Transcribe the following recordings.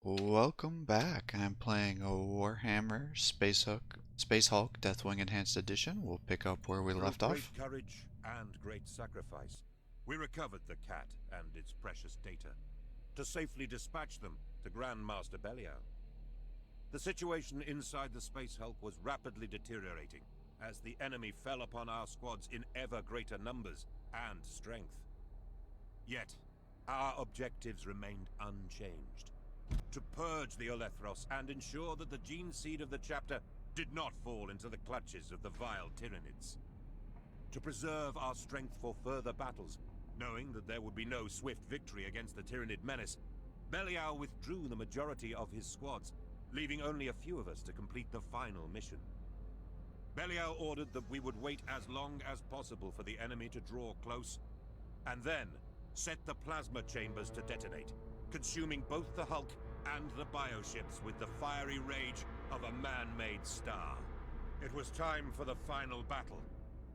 Welcome back. I'm playing a Warhammer Space Hulk Deathwing Enhanced Edition. We'll pick up where we Through left great off. courage and great sacrifice, we recovered the cat and its precious data, to safely dispatch them to Grand Master Belial. The situation inside the Space Hulk was rapidly deteriorating, as the enemy fell upon our squads in ever greater numbers and strength. Yet, our objectives remained unchanged. To purge the Olethros and ensure that the gene seed of the chapter did not fall into the clutches of the vile Tyranids. To preserve our strength for further battles, knowing that there would be no swift victory against the Tyranid menace, Belial withdrew the majority of his squads, leaving only a few of us to complete the final mission. Belial ordered that we would wait as long as possible for the enemy to draw close, and then set the plasma chambers to detonate, consuming both the Hulk and the bioships with the fiery rage of a man-made star. It was time for the final battle.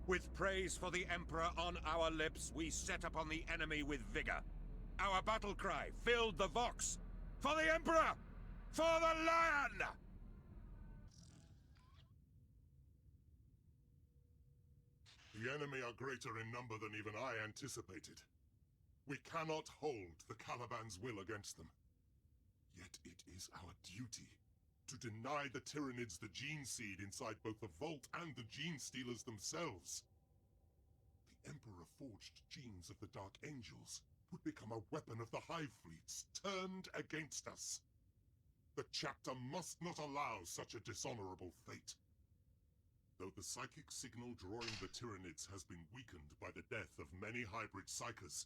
With praise for the Emperor on our lips, we set upon the enemy with vigor. Our battle cry filled the Vox. For the Emperor! For the Lion! The enemy are greater in number than even I anticipated. We cannot hold the Caliban's will against them. Yet it is our duty to deny the Tyranids the gene seed inside both the Vault and the Gene Stealers themselves. The Emperor forged genes of the Dark Angels would become a weapon of the Hive Fleets, turned against us. The chapter must not allow such a dishonorable fate. Though the psychic signal drawing the Tyranids has been weakened by the death of many hybrid psychers,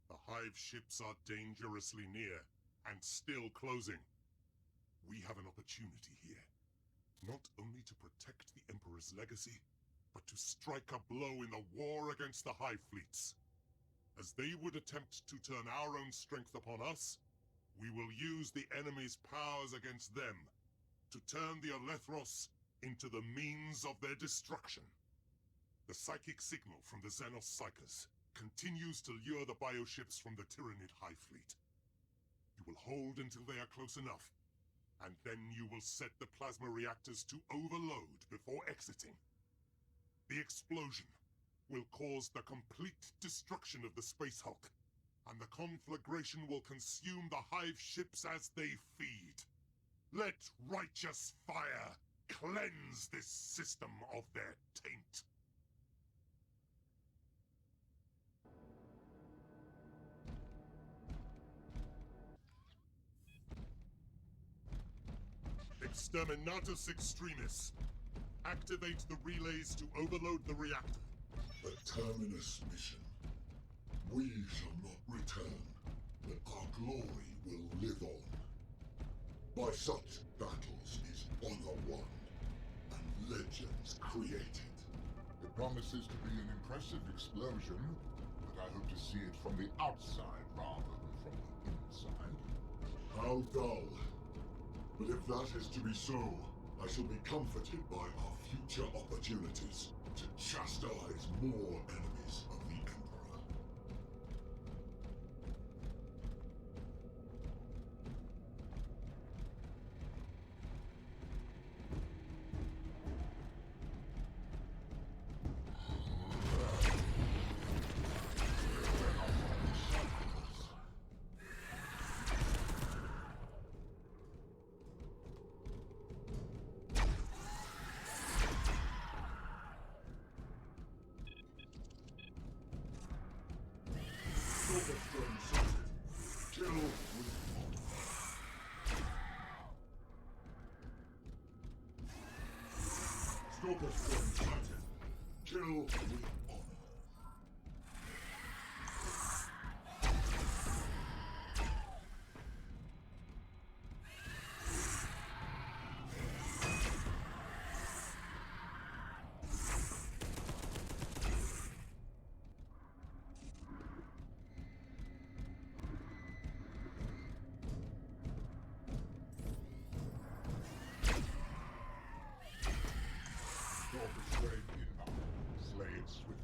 the Hive ships are dangerously near, and still closing. We have an opportunity here, not only to protect the Emperor's legacy, but to strike a blow in the war against the Hive fleets. As they would attempt to turn our own strength upon us, we will use the enemy's powers against them, to turn the Olethros into the means of their destruction. The psychic signal from the Xenos Psychers continues to lure the bioships from the Tyranid Hive Fleet. You will hold until they are close enough, and then you will set the plasma reactors to overload before exiting. The explosion will cause the complete destruction of the Space Hulk, and the conflagration will consume the Hive ships as they feed. Let righteous fire cleanse this system of their taint. Exterminatus Extremis. Activate the relays to overload the reactor. The Terminus mission. We shall not return, but our glory will live on. By such battles is honor won, and legends created. It promises to be an impressive explosion, but I hope to see it from the outside rather than from the inside. How dull. But if that is to be so, I shall be comforted by our future opportunities to chastise more enemies of the Emperor. Silverstone sighted. Kill with honor. Silverstone sighted. Kill with honor. Door betrayed inbound. Slay it swiftly.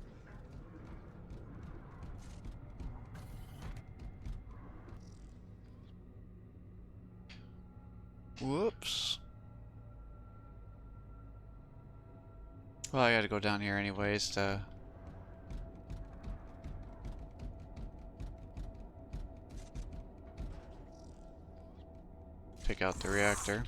Whoops. Well, I gotta go down here anyways to pick out the reactor.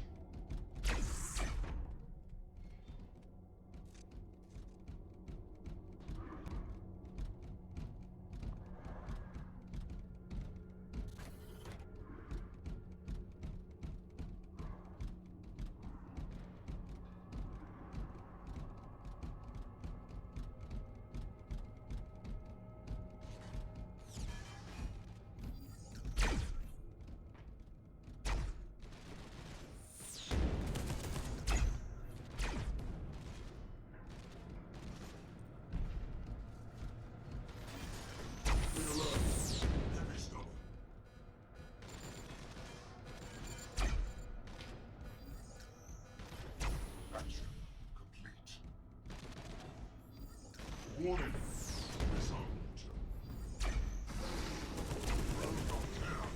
Heavy stubble. Action complete. Warning. Missile launcher. Road not down.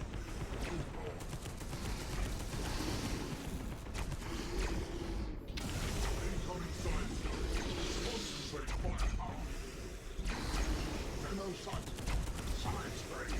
Incoming science gun. Concentrate firepower. Demo sight. Science grade.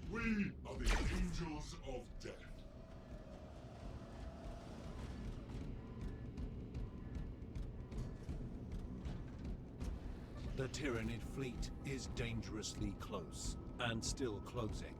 We are the angels of death. The Tyranid fleet is dangerously close, and still closing.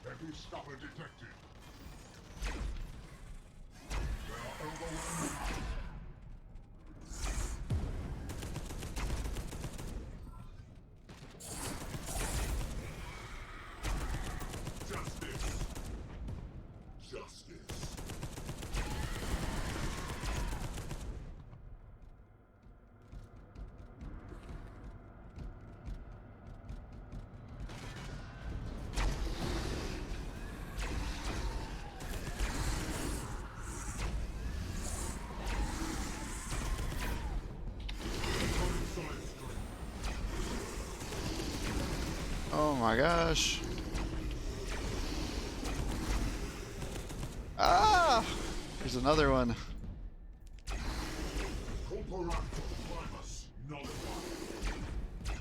Heavy scupper detected. They are overwhelming. Justice. Justice. Oh my gosh. Ah! There's another one. Corporate Primus nullified.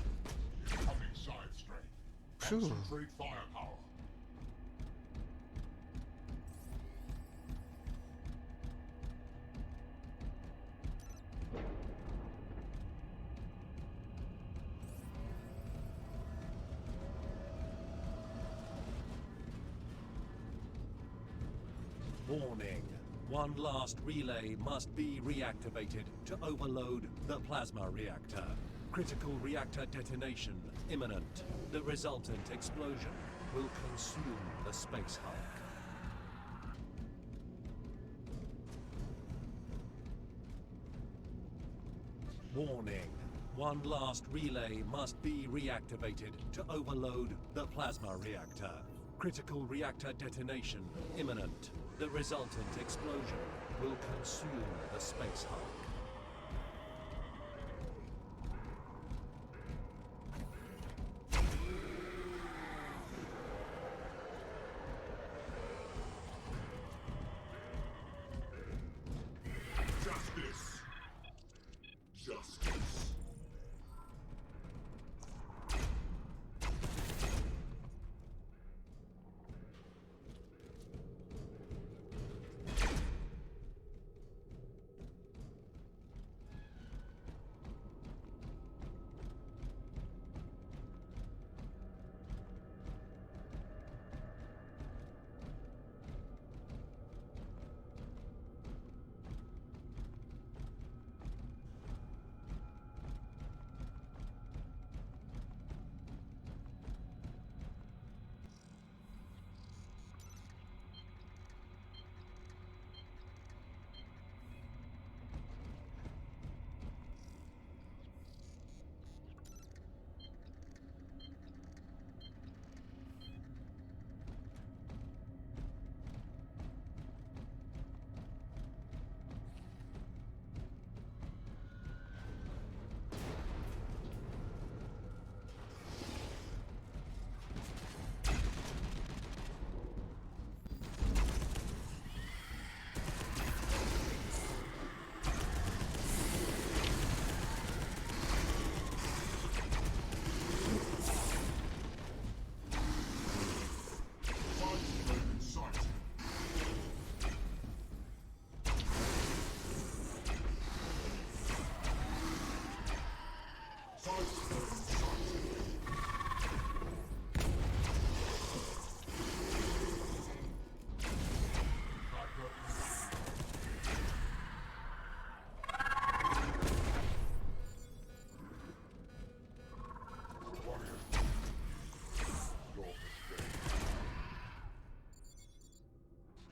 Incoming side strain. Phew. Concentrate firepower. Warning. One last relay must be reactivated to overload the plasma reactor. Critical reactor detonation imminent. The resultant explosion will consume the Space Hulk. Warning. One last relay must be reactivated to overload the plasma reactor. Critical reactor detonation imminent. The resultant explosion will consume the Space Hulk. Justice. Justice.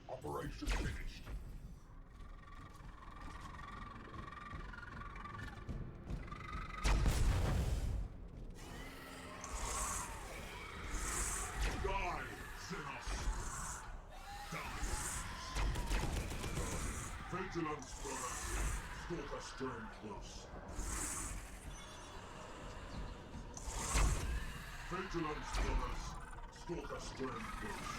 Operation finished. Die, Xenos! Die! Vigilance first. Stalker stern close. Vigilance first. Stalker stern close.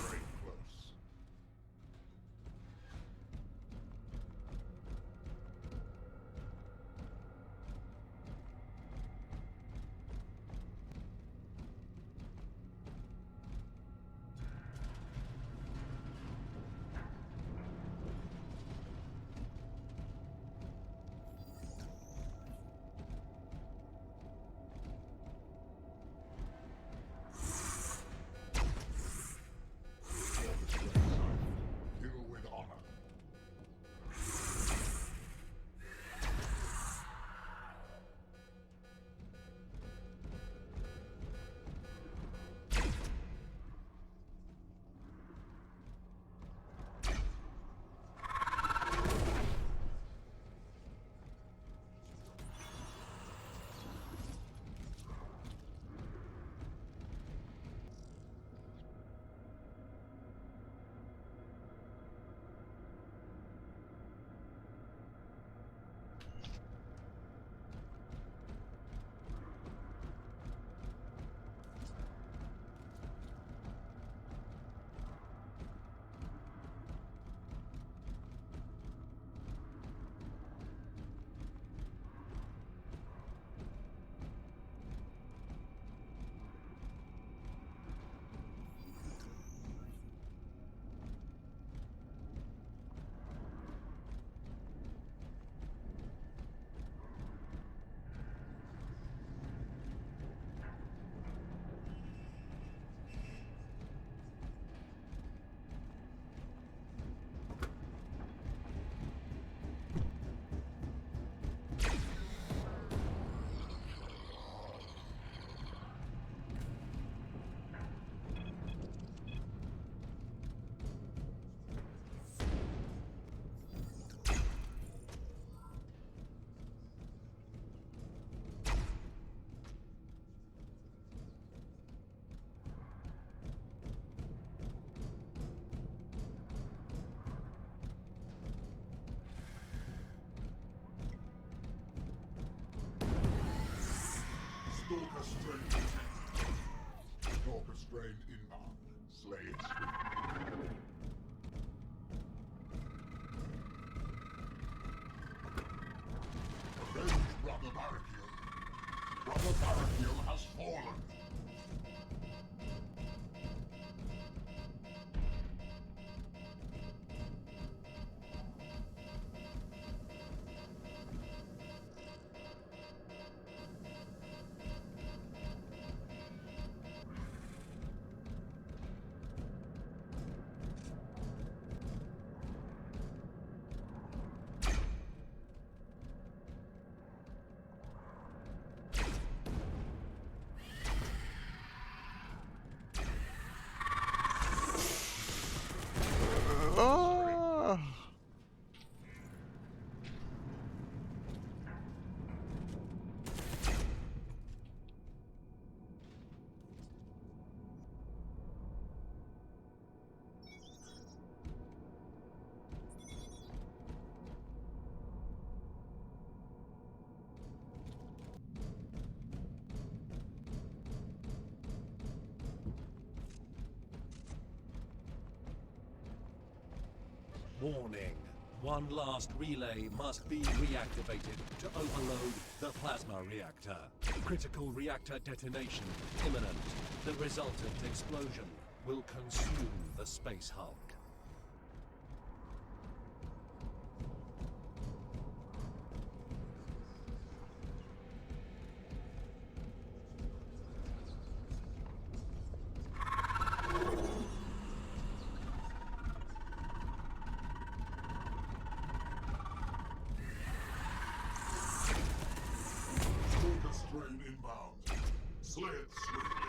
Very close. Stalker strain. Stalker strain inbound. Slay it swiftly. Avenge Brother Barakiel. Brother Barakiel has fallen. Oh! Warning. One last relay must be reactivated to overload the plasma reactor. Critical reactor detonation imminent. The resultant explosion will consume the Space Hulk. Stalker strain inbound. Slay it swiftly.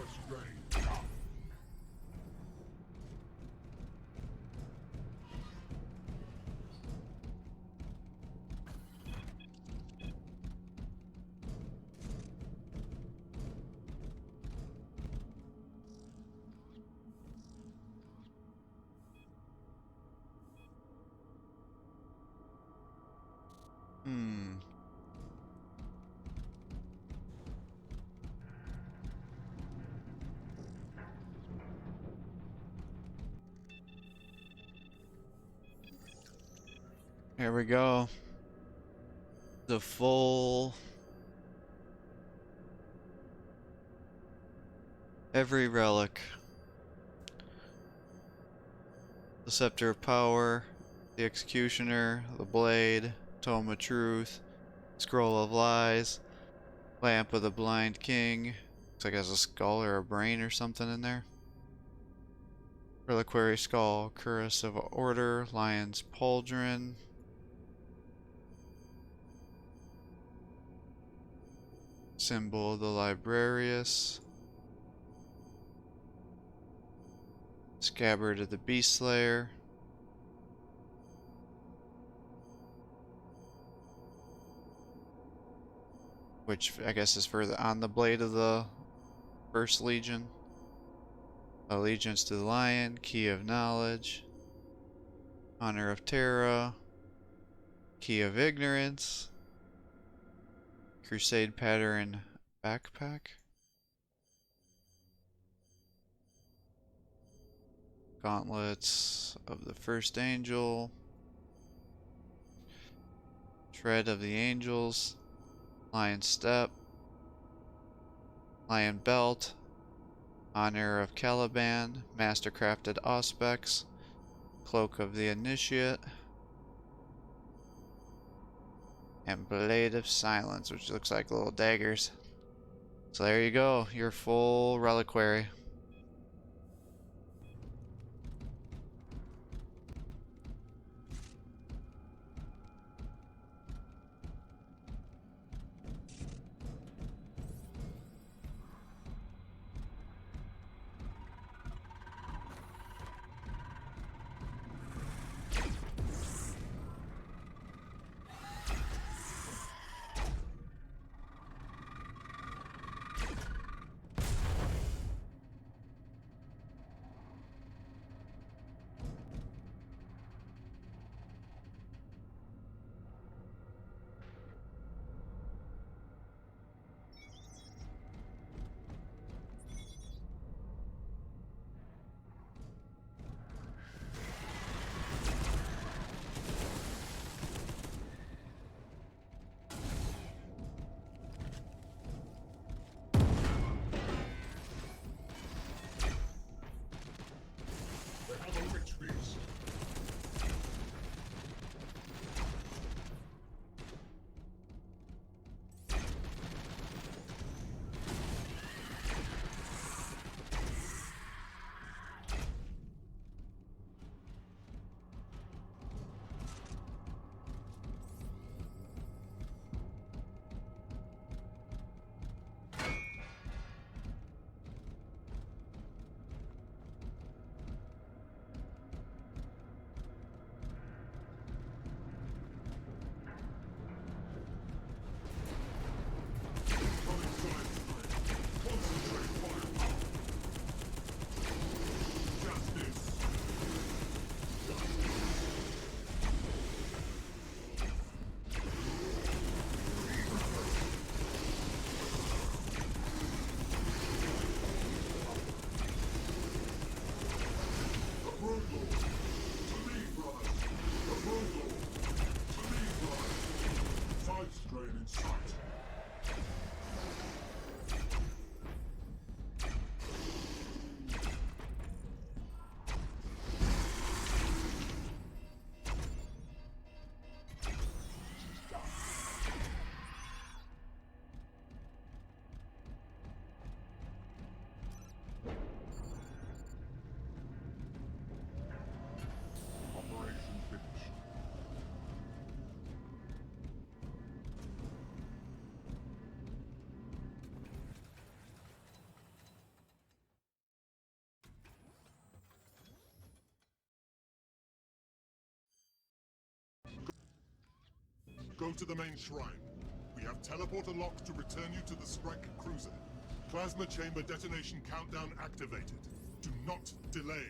strain come. Hmm. Here we go. The full... Every relic. The Scepter of Power, the Executioner, the Blade, Tome of Truth, Scroll of Lies, Lamp of the Blind King. Looks like it has a skull or a brain or something in there. Reliquary Skull, Cuirass of Order, Lion's Pauldron. Symbol of the Librarius. Scabbard of the Beast Slayer. Which I guess is for on the blade of the First Legion. Allegiance to the Lion, Key of Knowledge, Honor of Terra, Key of Ignorance, Crusade Pattern Backpack, Gauntlets of the First Angel, Tread of the Angels, Lion Step, Lion Belt, Honor of Caliban, Mastercrafted Auspex, Cloak of the Initiate, and Blade of Silence, which looks like little daggers. So there you go, your full reliquary. go to the main shrine. We have teleporter lock to return you to the Strike cruiser. Plasma chamber detonation countdown activated. Do not delay.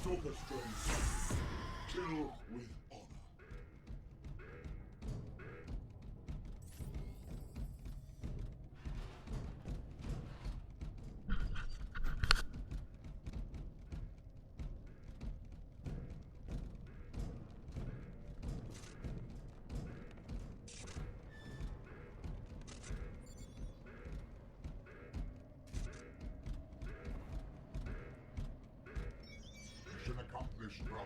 Stalker strain. Kill with honor. Mission accomplished, brother.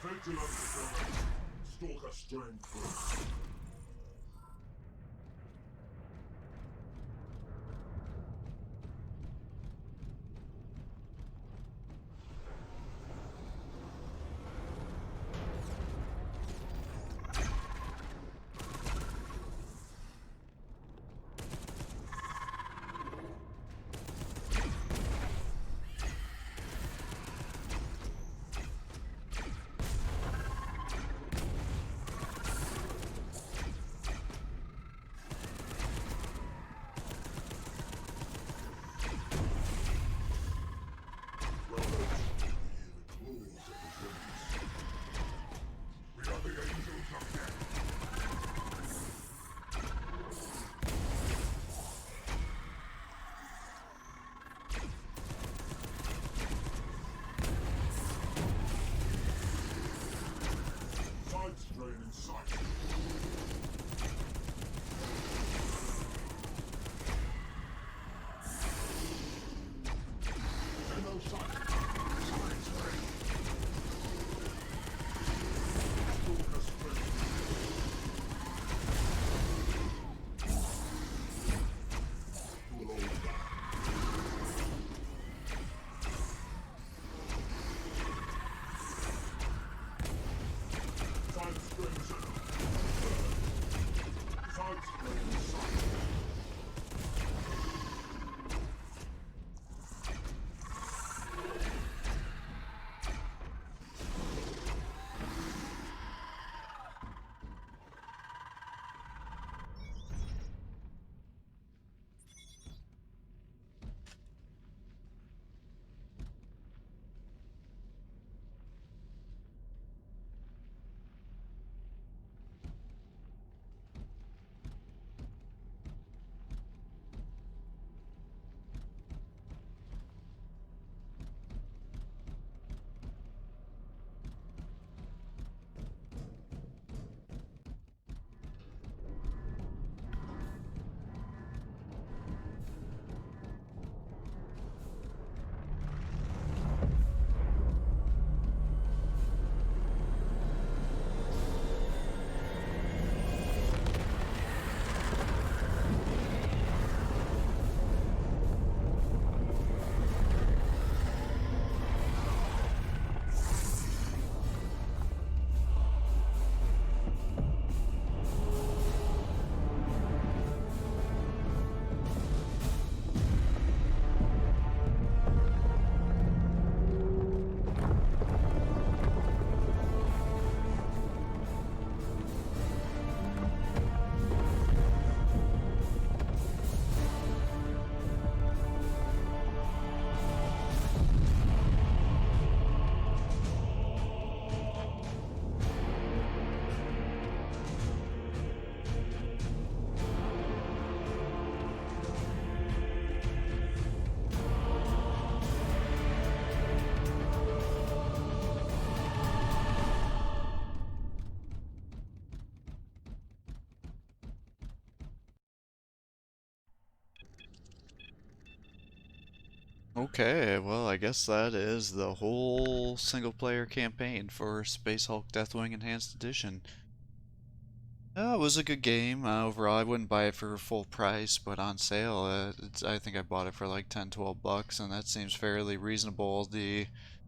Vigilance brother. Stalker strain first. Okay, well, I guess that is the whole single player campaign for Space Hulk Deathwing Enhanced Edition. It was a good game. Overall, I wouldn't buy it for full price, but on sale, I think I bought it for like 10, 12 bucks, and that seems fairly reasonable. The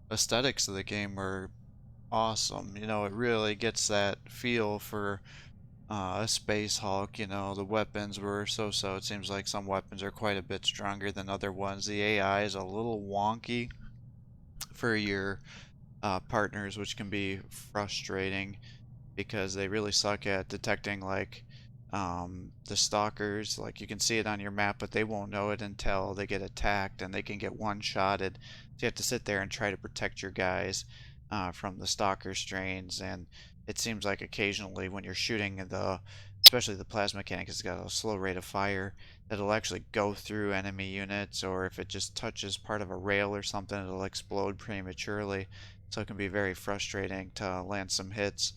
aesthetics of the game were awesome. You know, it really gets that feel for a Space Hulk. You know, the weapons were so-so. It seems like some weapons are quite a bit stronger than other ones. The AI is a little wonky for your partners, which can be frustrating because they really suck at detecting like the stalkers. Like you can see it on your map, but they won't know it until they get attacked, and they can get one-shotted. So you have to sit there and try to protect your guys from the stalker strains. And it seems like occasionally when you're shooting especially the plasma cannon, 'cause it's got a slow rate of fire, that it'll actually go through enemy units, or if it just touches part of a rail or something, it'll explode prematurely. So it can be very frustrating to land some hits.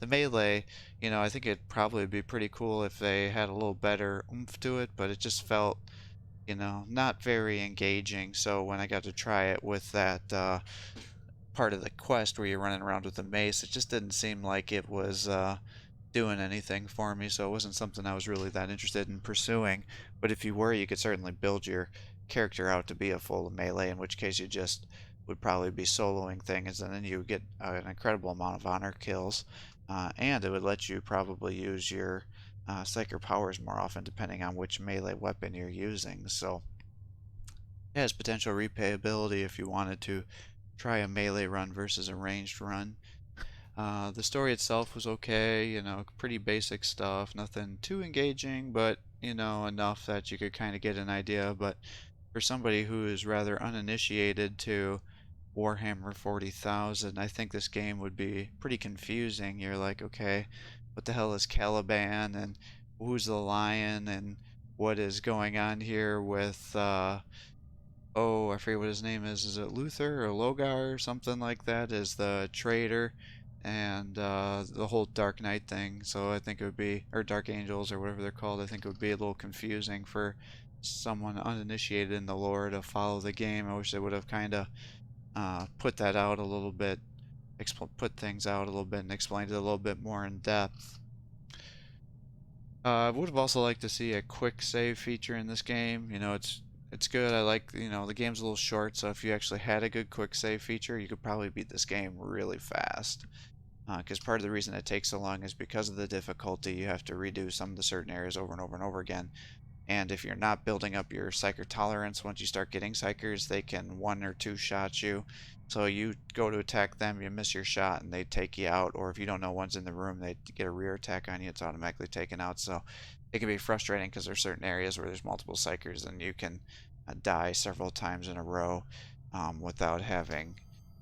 The melee, you know, I think it'd probably be pretty cool if they had a little better oomph to it, but it just felt, you know, not very engaging. So when I got to try it with that part of the quest where you're running around with the mace, it just didn't seem like it was doing anything for me, so it wasn't something I was really that interested in pursuing. But if you were, you could certainly build your character out to be a full melee, in which case you just would probably be soloing things, and then you would get an incredible amount of honor kills, and it would let you probably use your psychic powers more often depending on which melee weapon you're using. So it has potential replayability if you wanted to try a melee run versus a ranged run. The story itself was okay, you know, pretty basic stuff, nothing too engaging, but, you know, enough that you could kind of get an idea. But for somebody who is rather uninitiated to Warhammer 40,000, I think this game would be pretty confusing. You're like, okay, what the hell is Caliban, and who's the lion, and what is going on here with, oh, I forget what his name is. Is it Luther or Logar or something like that? Is the traitor, and the whole Dark Knight thing. So I think it would be, or Dark Angels or whatever they're called. I think it would be a little confusing for someone uninitiated in the lore to follow the game. I wish they would have kind of put that out a little bit, put things out a little bit, and explained it a little bit more in depth. I would have also liked to see a quick save feature in this game. You know, it's good. I like, you know, the game's a little short, so if you actually had a good quick save feature, you could probably beat this game really fast. Because part of the reason it takes so long is because of the difficulty. You have to redo some of the certain areas over and over and over again. And if you're not building up your psyker tolerance, once you start getting psykers, they can one or two shot you. So you go to attack them, you miss your shot, and they take you out. Or if you don't know one's in the room, they get a rear attack on you, it's automatically taken out. So it can be frustrating because there's certain areas where there's multiple psykers, and you can die several times in a row without having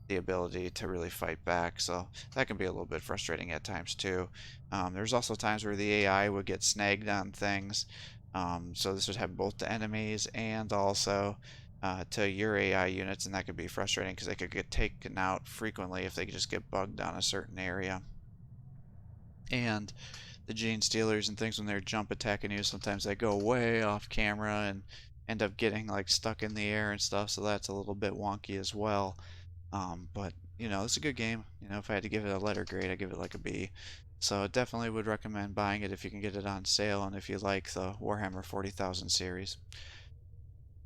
the ability to really fight back. So that can be a little bit frustrating at times too. There's also times where the AI would get snagged on things. So this would have both the enemies and also to your AI units, and that could be frustrating because they could get taken out frequently if they just get bugged on a certain area. And the gene stealers and things, when they're jump attacking you, sometimes they go way off camera and end up getting like stuck in the air and stuff, so that's a little bit wonky as well. But you know, it's a good game. You know, if I had to give it a letter grade, I'd give it like a B. So definitely would recommend buying it if you can get it on sale and if you like the Warhammer 40,000 series.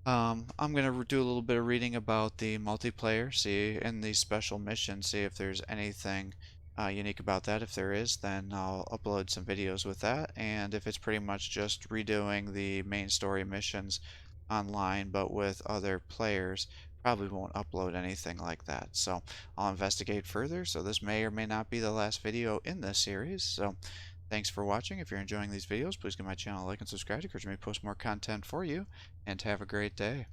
I'm gonna do a little bit of reading about the multiplayer, see in these special missions, see if there's anything unique about that. If there is, then I'll upload some videos with that. And if it's pretty much just redoing the main story missions online but with other players, probably won't upload anything like that. So I'll investigate further. So this may or may not be the last video in this series. So thanks for watching. If you're enjoying these videos, please give my channel a like and subscribe to encourage me to post more content for you, and have a great day.